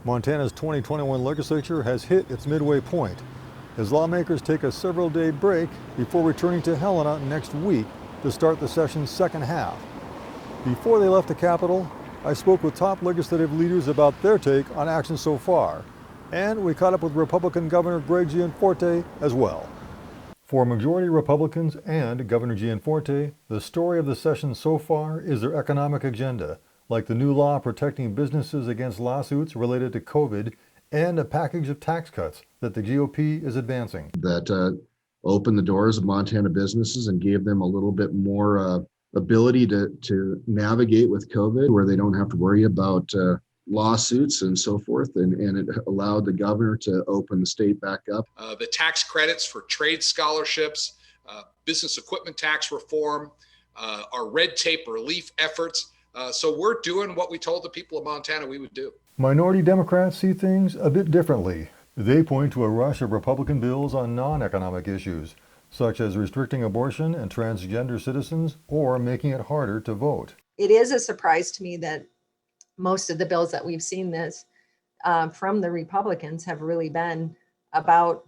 Montana's 2021 legislature has hit its midway point as lawmakers take a several-day break before returning to Helena next week to start the session's second half. Before they left the Capitol, I spoke with top legislative leaders about their take on action so far, and we caught up with Republican Governor Greg Gianforte as well. For majority Republicans and Governor Gianforte, the story of the session so far is their economic agenda, like the new law protecting businesses against lawsuits related to COVID and a package of tax cuts that the GOP is advancing. That opened the doors of Montana businesses and gave them a little bit more ability to navigate with COVID, where they don't have to worry about lawsuits and so forth. And it allowed the governor to open the state back up. The tax credits for trade scholarships, business equipment tax reform, our red tape relief efforts. So we're doing what we told the people of Montana we would do. Minority Democrats see things a bit differently. They point to a rush of Republican bills on non-economic issues, such as restricting abortion and transgender citizens or making it harder to vote. It is a surprise to me that most of the bills that we've seen from the Republicans have really been about,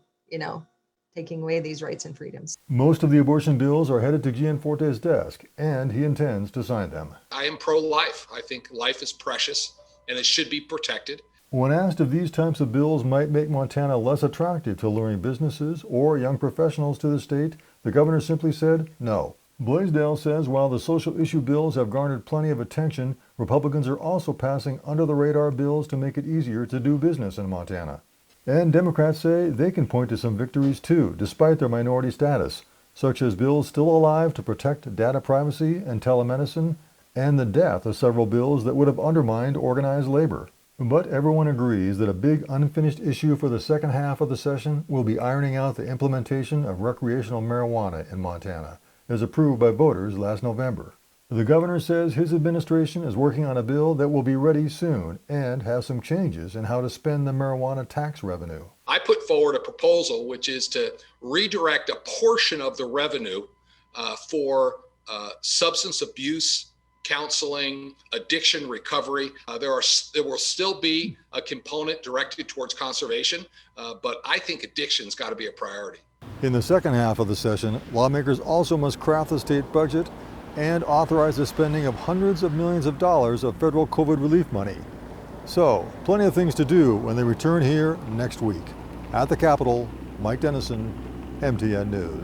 taking away these rights and freedoms. Most of the abortion bills are headed to Gianforte's desk, and he intends to sign them. I am pro-life. I think life is precious and it should be protected. When asked if these types of bills might make Montana less attractive to luring businesses or young professionals to the state, the governor simply said no. Blaisdell says while the social issue bills have garnered plenty of attention, Republicans are also passing under-the-radar bills to make it easier to do business in Montana. And Democrats say they can point to some victories too, despite their minority status, such as bills still alive to protect data privacy and telemedicine, and the death of several bills that would have undermined organized labor. But everyone agrees that a big unfinished issue for the second half of the session will be ironing out the implementation of recreational marijuana in Montana, as approved by voters last November. The governor says his administration is working on a bill that will be ready soon and has some changes in how to spend the marijuana tax revenue. I put forward a proposal which is to redirect a portion of the revenue for substance abuse counseling, addiction recovery. There will still be a component directed towards conservation, but I think addiction's got to be a priority. In the second half of the session, lawmakers also must craft the state budget and authorize the spending of hundreds of millions of dollars of federal COVID relief money. So, plenty of things to do when they return here next week. At the Capitol, Mike Dennison, MTN News.